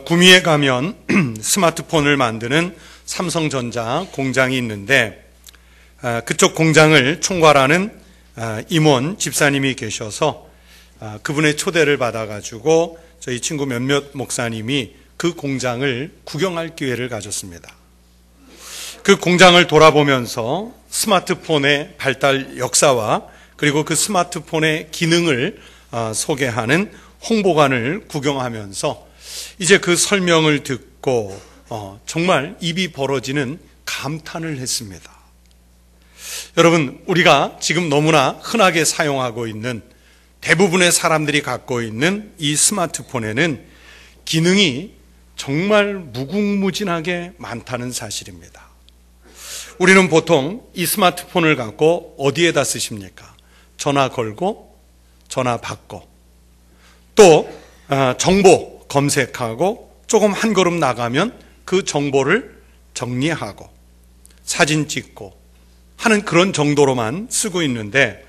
구미에 가면 스마트폰을 만드는 삼성전자 공장이 있는데 그쪽 공장을 총괄하는 임원 집사님이 계셔서 그분의 초대를 받아가지고 저희 친구 몇몇 목사님이 그 공장을 구경할 기회를 가졌습니다. 그 공장을 돌아보면서 스마트폰의 발달 역사와 그리고 그 스마트폰의 기능을 소개하는 홍보관을 구경하면서 이제 그 설명을 듣고 정말 입이 벌어지는 감탄을 했습니다. 여러분, 우리가 지금 너무나 흔하게 사용하고 있는 대부분의 사람들이 갖고 있는 이 스마트폰에는 기능이 정말 무궁무진하게 많다는 사실입니다. 우리는 보통 이 스마트폰을 갖고 어디에다 쓰십니까? 전화 걸고 전화 받고 또 정보 검색하고 조금 한 걸음 나가면 그 정보를 정리하고 사진 찍고 하는 그런 정도로만 쓰고 있는데,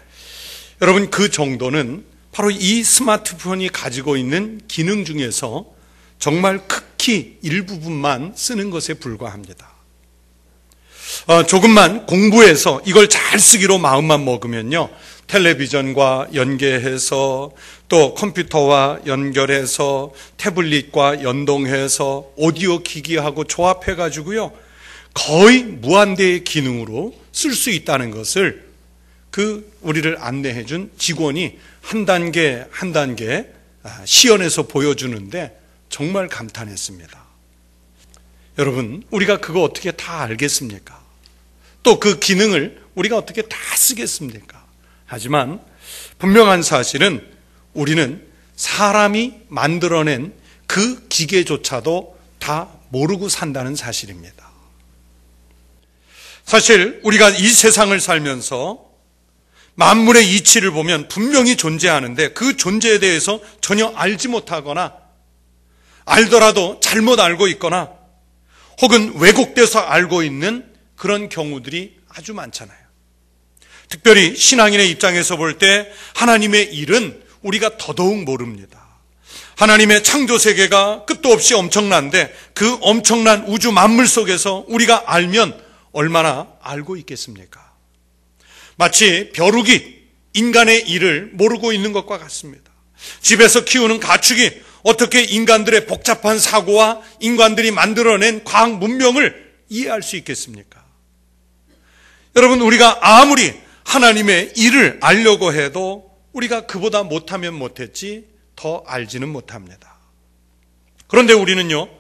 여러분, 그 정도는 바로 이 스마트폰이 가지고 있는 기능 중에서 정말 극히 일부분만 쓰는 것에 불과합니다. 조금만 공부해서 이걸 잘 쓰기로 마음만 먹으면요, 텔레비전과 연계해서 또 컴퓨터와 연결해서 태블릿과 연동해서 오디오 기기하고 조합해가지고요, 거의 무한대의 기능으로 쓸 수 있다는 것을 우리를 안내해준 직원이 한 단계 한 단계 시연해서 보여주는데 정말 감탄했습니다. 여러분, 우리가 그거 어떻게 다 알겠습니까? 또 그 기능을 우리가 어떻게 다 쓰겠습니까? 하지만 분명한 사실은 우리는 사람이 만들어낸 그 기계조차도 다 모르고 산다는 사실입니다. 사실 우리가 이 세상을 살면서 만물의 이치를 보면 분명히 존재하는데 그 존재에 대해서 전혀 알지 못하거나 알더라도 잘못 알고 있거나 혹은 왜곡돼서 알고 있는 그런 경우들이 아주 많잖아요. 특별히 신앙인의 입장에서 볼 때 하나님의 일은 우리가 더더욱 모릅니다. 하나님의 창조 세계가 끝도 없이 엄청난데 그 엄청난 우주 만물 속에서 우리가 알면 얼마나 알고 있겠습니까? 마치 벼룩이 인간의 일을 모르고 있는 것과 같습니다. 집에서 키우는 가축이 어떻게 인간들의 복잡한 사고와 인간들이 만들어낸 과학 문명을 이해할 수 있겠습니까? 여러분, 우리가 아무리 하나님의 일을 알려고 해도 우리가 그보다 못하면 못했지 더 알지는 못합니다. 그런데 우리는요,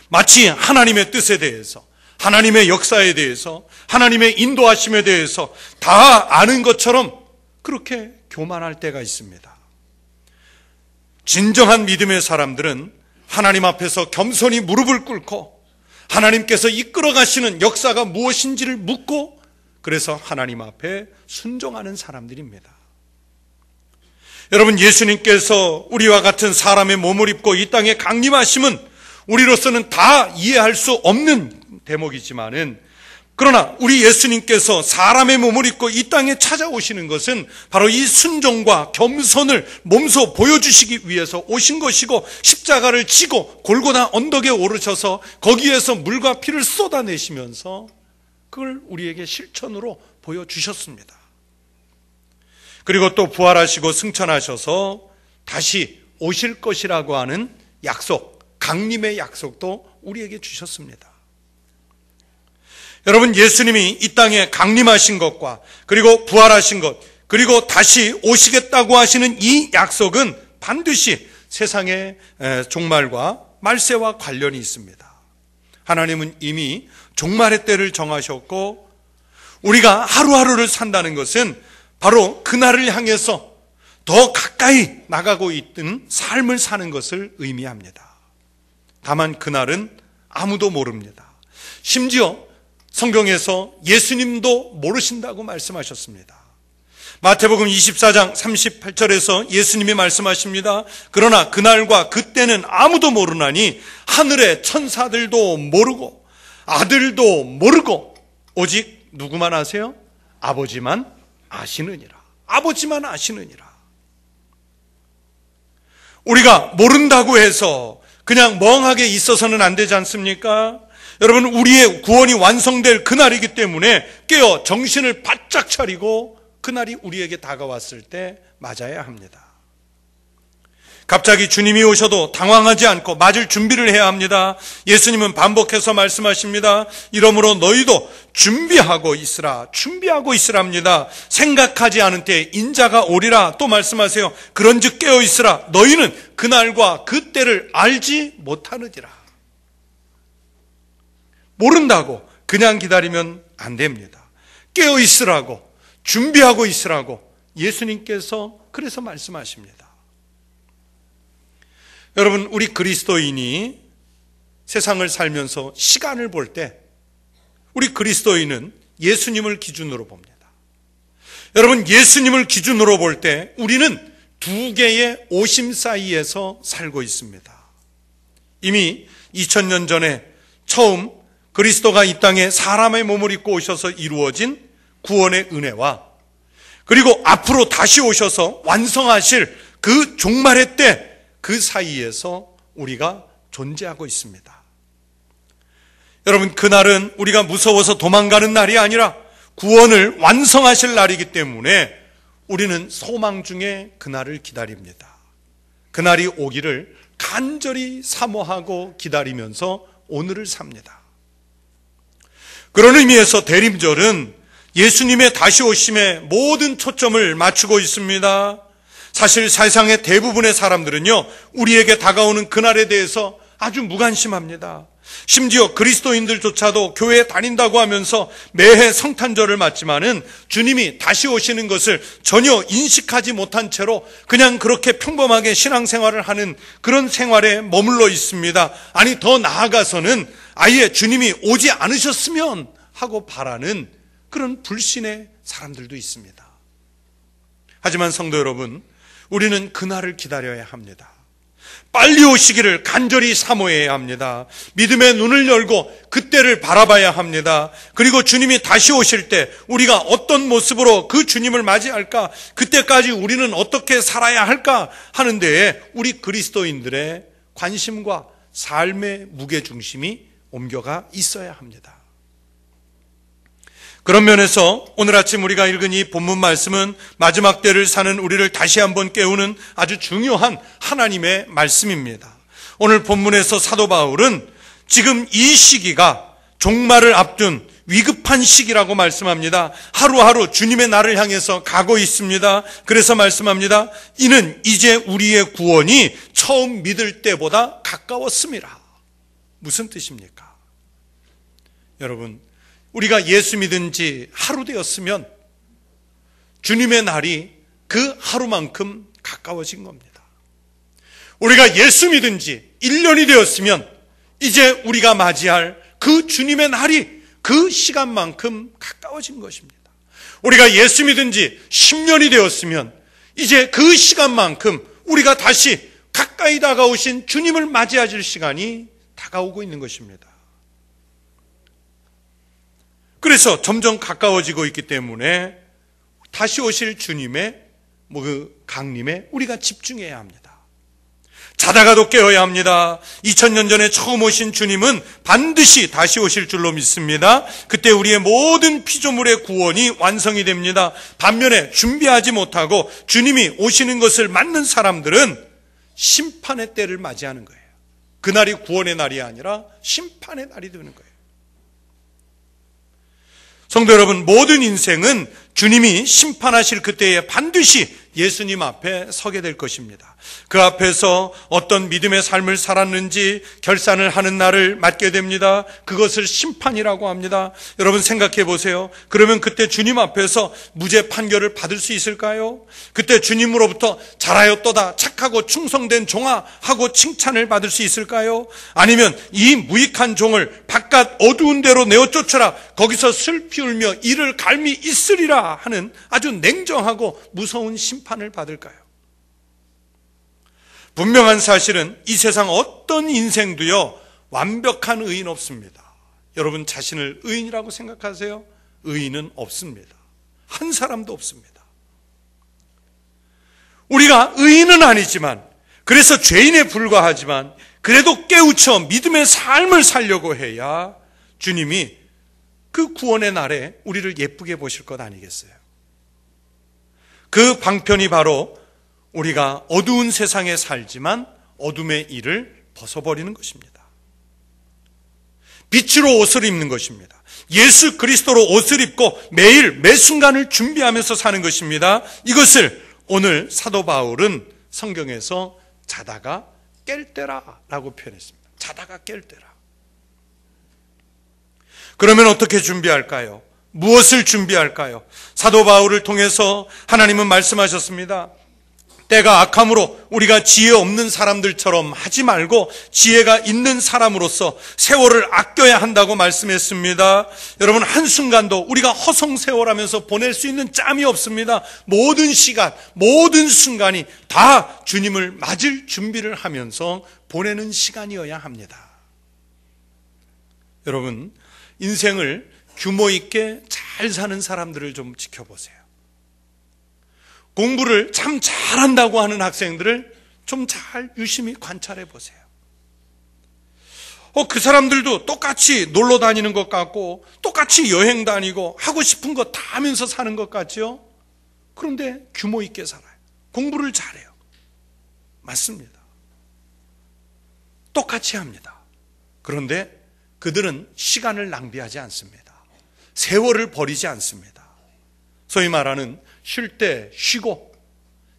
마치 하나님의 뜻에 대해서, 하나님의 역사에 대해서, 하나님의 인도하심에 대해서 다 아는 것처럼 그렇게 교만할 때가 있습니다. 진정한 믿음의 사람들은 하나님 앞에서 겸손히 무릎을 꿇고 하나님께서 이끌어 가시는 역사가 무엇인지를 묻고 그래서 하나님 앞에 순종하는 사람들입니다. 여러분, 예수님께서 우리와 같은 사람의 몸을 입고 이 땅에 강림하심은 우리로서는 다 이해할 수 없는 대목이지만은, 그러나 우리 예수님께서 사람의 몸을 입고 이 땅에 찾아오시는 것은 바로 이 순종과 겸손을 몸소 보여주시기 위해서 오신 것이고, 십자가를 지고 골고다 언덕에 오르셔서 거기에서 물과 피를 쏟아내시면서 그걸 우리에게 실천으로 보여주셨습니다. 그리고 또 부활하시고 승천하셔서 다시 오실 것이라고 하는 약속, 강림의 약속도 우리에게 주셨습니다. 여러분, 예수님이 이 땅에 강림하신 것과 그리고 부활하신 것, 그리고 다시 오시겠다고 하시는 이 약속은 반드시 세상의 종말과 말세와 관련이 있습니다. 하나님은 이미 종말의 때를 정하셨고, 우리가 하루하루를 산다는 것은 바로 그날을 향해서 더 가까이 나가고 있는 삶을 사는 것을 의미합니다. 다만 그날은 아무도 모릅니다. 심지어 성경에서 예수님도 모르신다고 말씀하셨습니다. 마태복음 24장 38절에서 예수님이 말씀하십니다. 그러나 그날과 그때는 아무도 모르나니 하늘의 천사들도 모르고 아들도 모르고 오직 누구만 아세요? 아버지만 아시느니라. 아버지만 아시느니라. 우리가 모른다고 해서 그냥 멍하게 있어서는 안 되지 않습니까? 여러분, 우리의 구원이 완성될 그날이기 때문에 깨어 정신을 바짝 차리고 그날이 우리에게 다가왔을 때 맞아야 합니다. 갑자기 주님이 오셔도 당황하지 않고 맞을 준비를 해야 합니다. 예수님은 반복해서 말씀하십니다. 이러므로 너희도 준비하고 있으랍니다. 생각하지 않은 때에 인자가 오리라. 또 말씀하세요. 그런즉 깨어 있으라. 너희는 그날과 그 때를 알지 못하느니라. 모른다고 그냥 기다리면 안 됩니다. 깨어 있으라고, 준비하고 있으라고 예수님께서 그래서 말씀하십니다. 여러분, 우리 그리스도인이 세상을 살면서 시간을 볼 때 우리 그리스도인은 예수님을 기준으로 봅니다. 여러분, 예수님을 기준으로 볼 때 우리는 두 개의 오심 사이에서 살고 있습니다. 이미 2000년 전에 처음 그리스도가 이 땅에 사람의 몸을 입고 오셔서 이루어진 구원의 은혜와 그리고 앞으로 다시 오셔서 완성하실 그 종말의 때 그 사이에서 우리가 존재하고 있습니다. 여러분, 그날은 우리가 무서워서 도망가는 날이 아니라 구원을 완성하실 날이기 때문에 우리는 소망 중에 그날을 기다립니다. 그날이 오기를 간절히 사모하고 기다리면서 오늘을 삽니다. 그런 의미에서 대림절은 예수님의 다시 오심에 모든 초점을 맞추고 있습니다. 사실 세상의 대부분의 사람들은요, 우리에게 다가오는 그날에 대해서 아주 무관심합니다. 심지어 그리스도인들조차도 교회에 다닌다고 하면서 매해 성탄절을 맞지만은 주님이 다시 오시는 것을 전혀 인식하지 못한 채로 그냥 그렇게 평범하게 신앙생활을 하는 그런 생활에 머물러 있습니다. 아니, 더 나아가서는 아예 주님이 오지 않으셨으면 하고 바라는 그런 불신의 사람들도 있습니다. 하지만 성도 여러분, 우리는 그날을 기다려야 합니다. 빨리 오시기를 간절히 사모해야 합니다. 믿음의 눈을 열고 그때를 바라봐야 합니다. 그리고 주님이 다시 오실 때 우리가 어떤 모습으로 그 주님을 맞이할까, 그때까지 우리는 어떻게 살아야 할까 하는 데에 우리 그리스도인들의 관심과 삶의 무게중심이 옮겨가 있어야 합니다. 그런 면에서 오늘 아침 우리가 읽은 이 본문 말씀은 마지막 때를 사는 우리를 다시 한번 깨우는 아주 중요한 하나님의 말씀입니다. 오늘 본문에서 사도 바울은 지금 이 시기가 종말을 앞둔 위급한 시기라고 말씀합니다. 하루하루 주님의 날을 향해서 가고 있습니다. 그래서 말씀합니다. 이는 이제 우리의 구원이 처음 믿을 때보다 가까웠습니다. 무슨 뜻입니까? 여러분, 우리가 예수 믿은 지 하루 되었으면 주님의 날이 그 하루만큼 가까워진 겁니다. 우리가 예수 믿은 지 1년이 되었으면 이제 우리가 맞이할 그 주님의 날이 그 시간만큼 가까워진 것입니다. 우리가 예수 믿은 지 10년이 되었으면 이제 그 시간만큼 우리가 다시 가까이 다가오신 주님을 맞이하실 시간이 다가오고 있는 것입니다. 그래서 점점 가까워지고 있기 때문에 다시 오실 주님의 그 강림에 우리가 집중해야 합니다. 자다가도 깨어야 합니다. 2000년 전에 처음 오신 주님은 반드시 다시 오실 줄로 믿습니다. 그때 우리의 모든 피조물의 구원이 완성이 됩니다. 반면에 준비하지 못하고 주님이 오시는 것을 맞는 사람들은 심판의 때를 맞이하는 거예요. 그날이 구원의 날이 아니라 심판의 날이 되는 거예요. 성도 여러분, 모든 인생은 주님이 심판하실 그때에 반드시 예수님 앞에 서게 될 것입니다. 그 앞에서 어떤 믿음의 삶을 살았는지 결산을 하는 날을 맞게 됩니다. 그것을 심판이라고 합니다. 여러분 생각해 보세요. 그러면 그때 주님 앞에서 무죄 판결을 받을 수 있을까요? 그때 주님으로부터 잘하였도다, 착하고 충성된 종아 하고 칭찬을 받을 수 있을까요? 아니면 이 무익한 종을 바깥 어두운 데로 내어 쫓으라, 거기서 슬피 울며 이를 갈미 있으리라 하는 아주 냉정하고 무서운 심판을 받을까요? 분명한 사실은 이 세상 어떤 인생도요, 완벽한 의인 없습니다. 여러분 자신을 의인이라고 생각하세요? 의인은 없습니다. 한 사람도 없습니다. 우리가 의인은 아니지만, 그래서 죄인에 불과하지만 그래도 깨우쳐 믿음의 삶을 살려고 해야 주님이 그 구원의 날에 우리를 예쁘게 보실 것 아니겠어요? 그 방편이 바로 우리가 어두운 세상에 살지만 어둠의 일을 벗어버리는 것입니다. 빛으로 옷을 입는 것입니다. 예수 그리스도로 옷을 입고 매일 매 순간을 준비하면서 사는 것입니다. 이것을 오늘 사도 바울은 성경에서 자다가 깰 때라라고 표현했습니다. 자다가 깰 때라. 그러면 어떻게 준비할까요? 무엇을 준비할까요? 사도 바울을 통해서 하나님은 말씀하셨습니다. 때가 악함으로 우리가 지혜 없는 사람들처럼 하지 말고 지혜가 있는 사람으로서 세월을 아껴야 한다고 말씀했습니다. 여러분, 한순간도 우리가 허송세월하면서 보낼 수 있는 짬이 없습니다. 모든 시간, 모든 순간이 다 주님을 맞을 준비를 하면서 보내는 시간이어야 합니다. 여러분, 인생을 규모 있게 잘 사는 사람들을 좀 지켜보세요. 공부를 참 잘한다고 하는 학생들을 좀 잘 유심히 관찰해 보세요. 그 사람들도 똑같이 놀러 다니는 것 같고 똑같이 여행 다니고 하고 싶은 거 다 하면서 사는 것 같죠? 그런데 규모 있게 살아요. 공부를 잘해요. 맞습니다. 똑같이 합니다. 그런데 그들은 시간을 낭비하지 않습니다. 세월을 버리지 않습니다. 소위 말하는 쉴 때 쉬고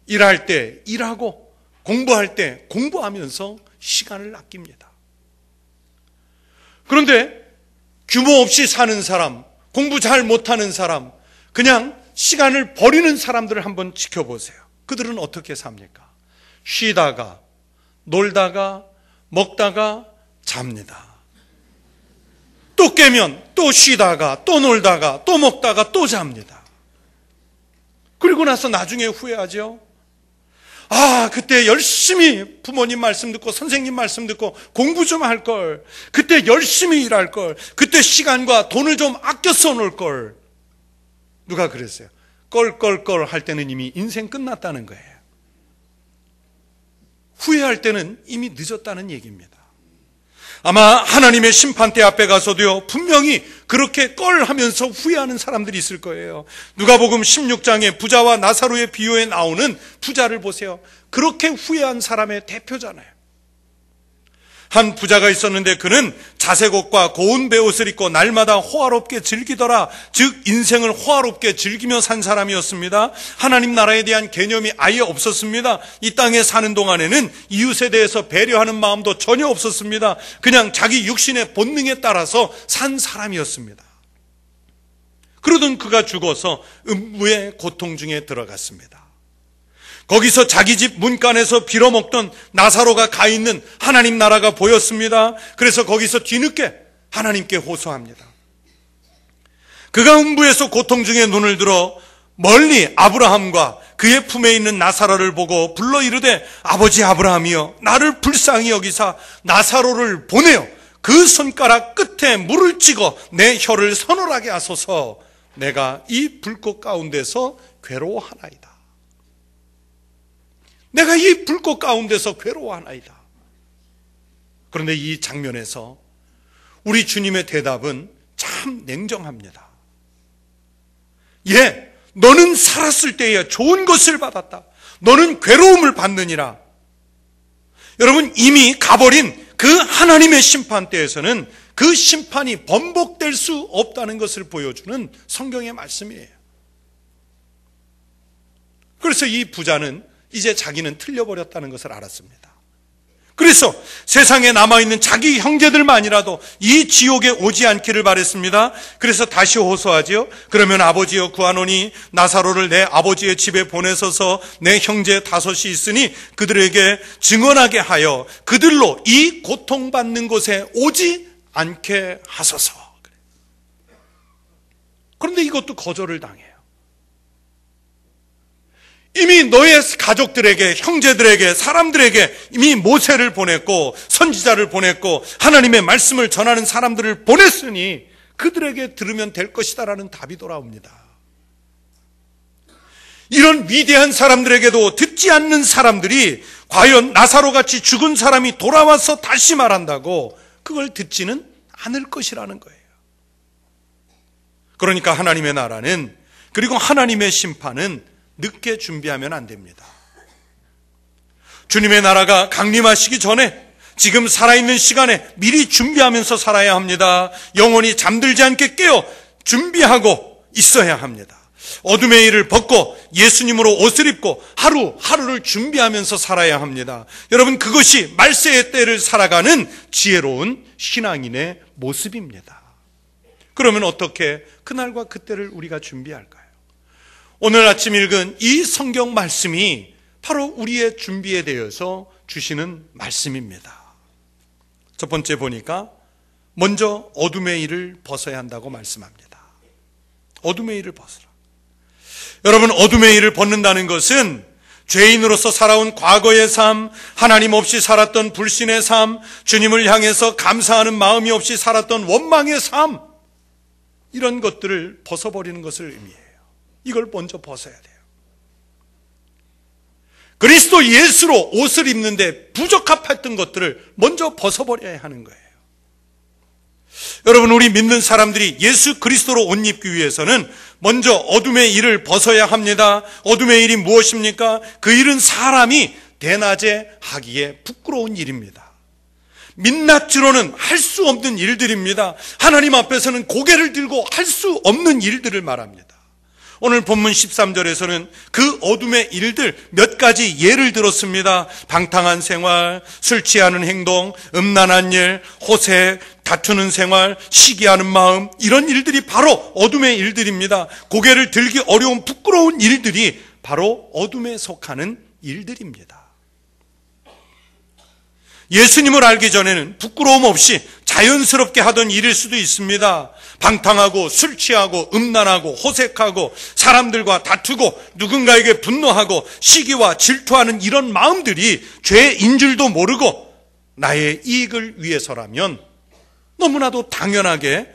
일할 때 일하고 공부할 때 공부하면서 시간을 아낍니다. 그런데 규모 없이 사는 사람, 공부 잘 못하는 사람, 그냥 시간을 버리는 사람들을 한번 지켜보세요. 그들은 어떻게 삽니까? 쉬다가 놀다가 먹다가 잡니다. 또 깨면 또 쉬다가 또 놀다가 또 먹다가 또 잡니다. 그리고 나서 나중에 후회하죠. 그때 열심히 부모님 말씀 듣고 선생님 말씀 듣고 공부 좀 할 걸. 그때 열심히 일할 걸. 그때 시간과 돈을 좀 아껴 써놓을 걸. 누가 그랬어요? 껄껄껄 할 때는 이미 인생 끝났다는 거예요. 후회할 때는 이미 늦었다는 얘기입니다. 아마 하나님의 심판대 앞에 가서도요, 분명히 그렇게 껄하면서 후회하는 사람들이 있을 거예요. 누가복음 16장에 부자와 나사로의 비유에 나오는 부자를 보세요. 그렇게 후회한 사람의 대표잖아요. 한 부자가 있었는데 그는 자색 옷과 고운 베옷을 입고 날마다 호화롭게 즐기더라. 즉 인생을 호화롭게 즐기며 산 사람이었습니다. 하나님 나라에 대한 개념이 아예 없었습니다. 이 땅에 사는 동안에는 이웃에 대해서 배려하는 마음도 전혀 없었습니다. 그냥 자기 육신의 본능에 따라서 산 사람이었습니다. 그러던 그가 죽어서 음부의 고통 중에 들어갔습니다. 거기서 자기 집 문간에서 빌어먹던 나사로가 가 있는 하나님 나라가 보였습니다. 그래서 거기서 뒤늦게 하나님께 호소합니다. 그가 음부에서 고통 중에 눈을 들어 멀리 아브라함과 그의 품에 있는 나사로를 보고 불러 이르되 아버지 아브라함이여 나를 불쌍히 여기사 나사로를 보내어 그 손가락 끝에 물을 찍어 내 혀를 서늘하게 하소서. 내가 이 불꽃 가운데서 괴로워하나이다. 내가 이 불꽃 가운데서 괴로워하나이다. 그런데 이 장면에서 우리 주님의 대답은 참 냉정합니다. 예, 너는 살았을 때에 좋은 것을 받았다. 너는 괴로움을 받느니라. 여러분, 이미 가버린 그 하나님의 심판대에서는 그 심판이 번복될 수 없다는 것을 보여주는 성경의 말씀이에요. 그래서 이 부자는 이제 자기는 틀려버렸다는 것을 알았습니다. 그래서 세상에 남아있는 자기 형제들만이라도 이 지옥에 오지 않기를 바랬습니다. 그래서 다시 호소하지요. 그러면 아버지여 구하노니 나사로를 내 아버지의 집에 보내소서. 내 형제 5이 있으니 그들에게 증언하게 하여 그들로 이 고통받는 곳에 오지 않게 하소서. 그런데 이것도 거절을 당해요. 이미 너의 가족들에게, 형제들에게, 사람들에게 이미 모세를 보냈고 선지자를 보냈고 하나님의 말씀을 전하는 사람들을 보냈으니 그들에게 들으면 될 것이다라는 답이 돌아옵니다. 이런 위대한 사람들에게도 듣지 않는 사람들이 과연 나사로같이 죽은 사람이 돌아와서 다시 말한다고 그걸 듣지는 않을 것이라는 거예요. 그러니까 하나님의 나라는, 그리고 하나님의 심판은 늦게 준비하면 안 됩니다. 주님의 나라가 강림하시기 전에 지금 살아있는 시간에 미리 준비하면서 살아야 합니다. 영원히 잠들지 않게 깨어 준비하고 있어야 합니다. 어둠의 일을 벗고 예수님으로 옷을 입고 하루하루를 준비하면서 살아야 합니다. 여러분, 그것이 말세의 때를 살아가는 지혜로운 신앙인의 모습입니다. 그러면 어떻게 그날과 그때를 우리가 준비할까요? 오늘 아침 읽은 이 성경 말씀이 바로 우리의 준비에 대해서 주시는 말씀입니다. 첫 번째 보니까 먼저 어둠의 일을 벗어야 한다고 말씀합니다. 어둠의 일을 벗으라. 여러분, 어둠의 일을 벗는다는 것은 죄인으로서 살아온 과거의 삶, 하나님 없이 살았던 불신의 삶, 주님을 향해서 감사하는 마음이 없이 살았던 원망의 삶, 이런 것들을 벗어버리는 것을 의미해요. 이걸 먼저 벗어야 돼요. 그리스도 예수로 옷을 입는데 부적합했던 것들을 먼저 벗어버려야 하는 거예요. 여러분, 우리 믿는 사람들이 예수 그리스도로 옷 입기 위해서는 먼저 어둠의 일을 벗어야 합니다. 어둠의 일이 무엇입니까? 그 일은 사람이 대낮에 하기에 부끄러운 일입니다. 민낯으로는 할 수 없는 일들입니다. 하나님 앞에서는 고개를 들고 할 수 없는 일들을 말합니다. 오늘 본문 13절에서는 그 어둠의 일들 몇 가지 예를 들었습니다. 방탕한 생활, 술 취하는 행동, 음란한 일, 호색, 다투는 생활, 시기하는 마음, 이런 일들이 바로 어둠의 일들입니다. 고개를 들기 어려운 부끄러운 일들이 바로 어둠에 속하는 일들입니다. 예수님을 알기 전에는 부끄러움 없이 자연스럽게 하던 일일 수도 있습니다. 방탕하고 술 취하고 음란하고 호색하고 사람들과 다투고 누군가에게 분노하고 시기와 질투하는 이런 마음들이 죄인 줄도 모르고 나의 이익을 위해서라면 너무나도 당연하게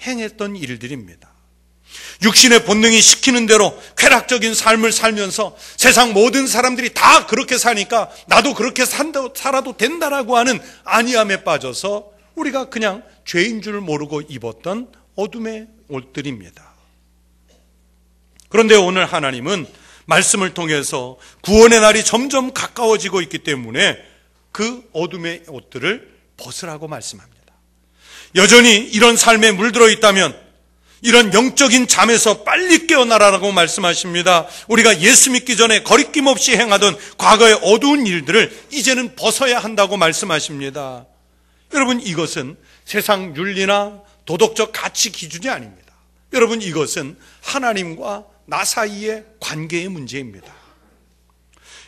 행했던 일들입니다. 육신의 본능이 시키는 대로 쾌락적인 삶을 살면서 세상 모든 사람들이 다 그렇게 사니까 나도 그렇게 살아도 된다라고 하는 안이함에 빠져서 우리가 그냥 죄인 줄 모르고 입었던 어둠의 옷들입니다. 그런데 오늘 하나님은 말씀을 통해서 구원의 날이 점점 가까워지고 있기 때문에 그 어둠의 옷들을 벗으라고 말씀합니다. 여전히 이런 삶에 물들어 있다면 이런 영적인 잠에서 빨리 깨어나라라고 말씀하십니다. 우리가 예수 믿기 전에 거리낌 없이 행하던 과거의 어두운 일들을 이제는 벗어야 한다고 말씀하십니다. 여러분, 이것은 세상 윤리나 도덕적 가치 기준이 아닙니다. 여러분, 이것은 하나님과 나 사이의 관계의 문제입니다.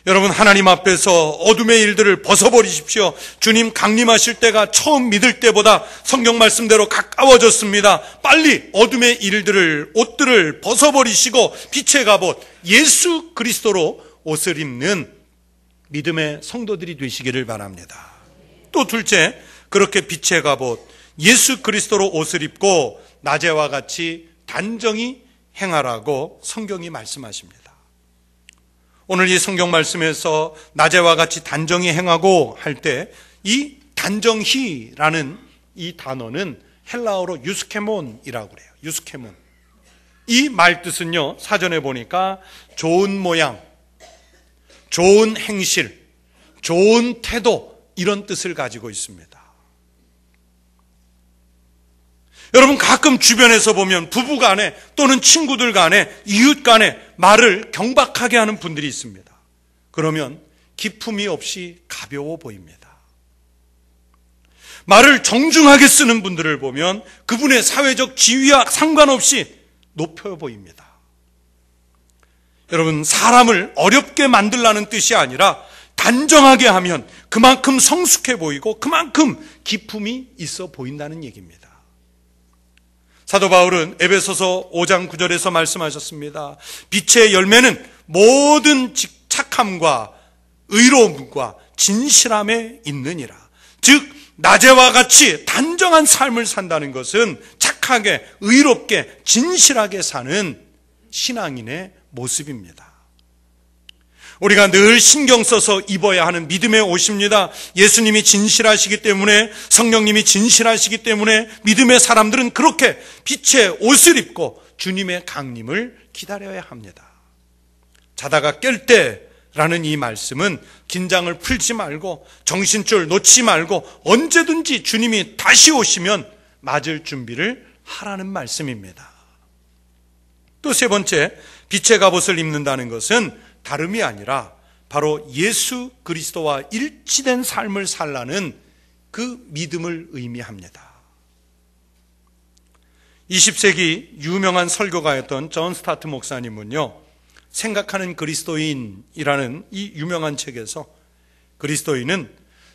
여러분, 하나님 앞에서 어둠의 일들을 벗어버리십시오. 주님 강림하실 때가 처음 믿을 때보다 성경 말씀대로 가까워졌습니다. 빨리 어둠의 일들을, 옷들을 벗어버리시고 빛의 갑옷 예수 그리스도로 옷을 입는 믿음의 성도들이 되시기를 바랍니다. 또 둘째, 그렇게 빛의 갑옷 예수 그리스도로 옷을 입고 낮에와 같이 단정히 행하라고 성경이 말씀하십니다. 오늘 이 성경 말씀에서 낮에와 같이 단정히 행하고 할 때 이 단정히라는 이 단어는 헬라어로 유스케몬이라고 그래요. 유스케몬. 이 말 뜻은요, 사전에 보니까 좋은 모양, 좋은 행실, 좋은 태도, 이런 뜻을 가지고 있습니다. 여러분, 가끔 주변에서 보면 부부 간에 또는 친구들 간에 이웃 간에 말을 경박하게 하는 분들이 있습니다. 그러면 기품이 없이 가벼워 보입니다. 말을 정중하게 쓰는 분들을 보면 그분의 사회적 지위와 상관없이 높여 보입니다. 여러분, 사람을 어렵게 만들라는 뜻이 아니라 단정하게 하면 그만큼 성숙해 보이고 그만큼 기품이 있어 보인다는 얘기입니다. 사도 바울은 에베소서 5장 9절에서 말씀하셨습니다. 빛의 열매는 모든 착함과 의로움과 진실함에 있느니라. 즉 낮에와 같이 단정한 삶을 산다는 것은 착하게, 의롭게, 진실하게 사는 신앙인의 모습입니다. 우리가 늘 신경 써서 입어야 하는 믿음의 옷입니다. 예수님이 진실하시기 때문에, 성령님이 진실하시기 때문에 믿음의 사람들은 그렇게 빛의 옷을 입고 주님의 강림을 기다려야 합니다. 자다가 깰 때라는 이 말씀은 긴장을 풀지 말고 정신줄 놓지 말고 언제든지 주님이 다시 오시면 맞을 준비를 하라는 말씀입니다. 또 세 번째, 빛의 갑옷을 입는다는 것은 다름이 아니라 바로 예수 그리스도와 일치된 삶을 살라는 그 믿음을 의미합니다. 20세기 유명한 설교가였던 존 스타트 목사님은요, 생각하는 그리스도인이라는 이 유명한 책에서 그리스도인은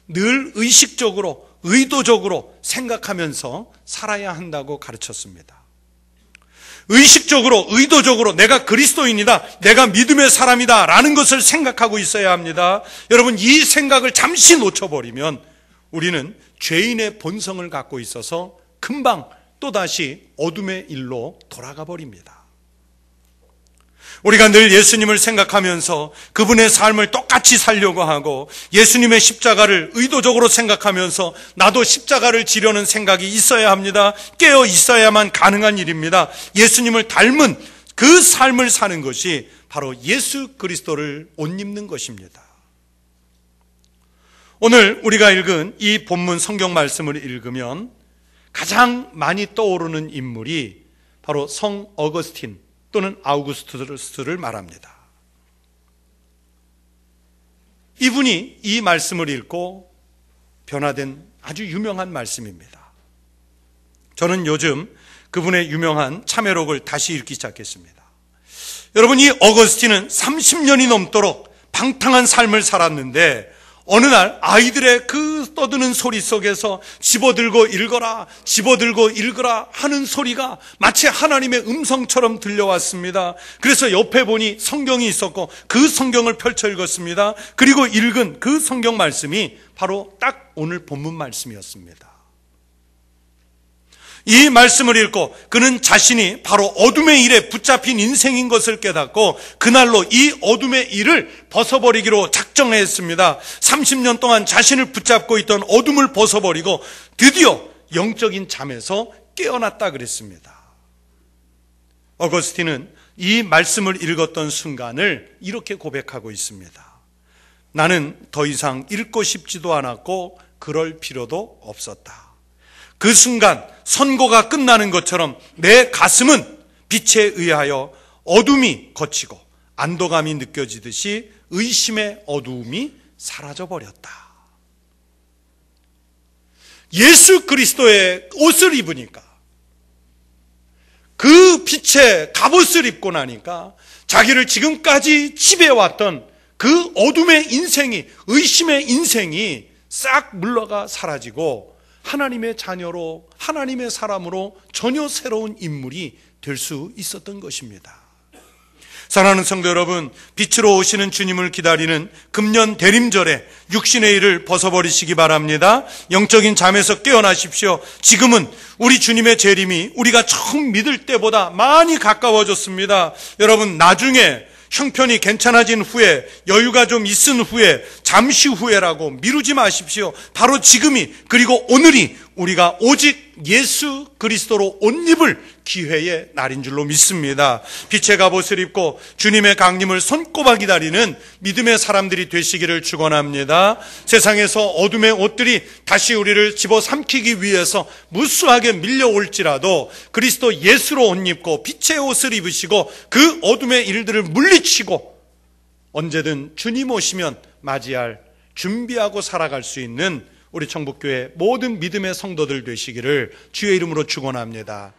늘 의식적으로, 의도적으로 생각하면서 살아야 한다고 가르쳤습니다. 의식적으로, 의도적으로 내가 그리스도인이다, 내가 믿음의 사람이다 라는 것을 생각하고 있어야 합니다. 여러분, 이 생각을 잠시 놓쳐버리면 우리는 죄인의 본성을 갖고 있어서 금방 또다시 어둠의 일로 돌아가 버립니다. 우리가 늘 예수님을 생각하면서 그분의 삶을 똑같이 살려고 하고 예수님의 십자가를 의도적으로 생각하면서 나도 십자가를 지려는 생각이 있어야 합니다. 깨어 있어야만 가능한 일입니다. 예수님을 닮은 그 삶을 사는 것이 바로 예수 그리스도를 옷 입는 것입니다. 오늘 우리가 읽은 이 본문 성경 말씀을 읽으면 가장 많이 떠오르는 인물이 바로 성 어거스틴 또는 아우구스투스를 말합니다. 이분이 이 말씀을 읽고 변화된 아주 유명한 말씀입니다. 저는 요즘 그분의 유명한 참회록을 다시 읽기 시작했습니다. 여러분, 이 어거스틴은 30년이 넘도록 방탕한 삶을 살았는데 어느 날 아이들의 그 떠드는 소리 속에서 집어들고 읽어라 하는 소리가 마치 하나님의 음성처럼 들려왔습니다. 그래서 옆에 보니 성경이 있었고 그 성경을 펼쳐 읽었습니다. 그리고 읽은 그 성경 말씀이 바로 딱 오늘 본문 말씀이었습니다. 이 말씀을 읽고 그는 자신이 바로 어둠의 일에 붙잡힌 인생인 것을 깨닫고 그날로 이 어둠의 일을 벗어버리기로 작정했습니다. 30년 동안 자신을 붙잡고 있던 어둠을 벗어버리고 드디어 영적인 잠에서 깨어났다 그랬습니다. 어거스틴은 이 말씀을 읽었던 순간을 이렇게 고백하고 있습니다. 나는 더 이상 읽고 싶지도 않았고 그럴 필요도 없었다. 그 순간 선고가 끝나는 것처럼 내 가슴은 빛에 의하여 어둠이 걷히고 안도감이 느껴지듯이 의심의 어두움이 사라져버렸다. 예수 그리스도의 옷을 입으니까, 그 빛의 갑옷을 입고 나니까 자기를 지금까지 지배해왔던 그 어둠의 인생이, 의심의 인생이 싹 물러가 사라지고 하나님의 자녀로, 하나님의 사람으로 전혀 새로운 인물이 될 수 있었던 것입니다. 사랑하는 성도 여러분, 빛으로 오시는 주님을 기다리는 금년 대림절에 육신의 일을 벗어버리시기 바랍니다. 영적인 잠에서 깨어나십시오. 지금은 우리 주님의 재림이 우리가 처음 믿을 때보다 많이 가까워졌습니다. 여러분, 나중에 형편이 괜찮아진 후에, 여유가 좀 있은 후에, 잠시 후에라고 미루지 마십시오. 바로 지금이, 그리고 오늘이 우리가 오직 예수 그리스도로 옷 입을 기회의 날인 줄로 믿습니다. 빛의 갑옷을 입고 주님의 강림을 손꼽아 기다리는 믿음의 사람들이 되시기를 축원합니다. 세상에서 어둠의 옷들이 다시 우리를 집어삼키기 위해서 무수하게 밀려올지라도 그리스도 예수로 옷 입고 빛의 옷을 입으시고 그 어둠의 일들을 물리치고 언제든 주님 오시면 맞이할, 준비하고 살아갈 수 있는 우리 청북교회 모든 믿음의 성도들 되시기를 주의 이름으로 축원합니다.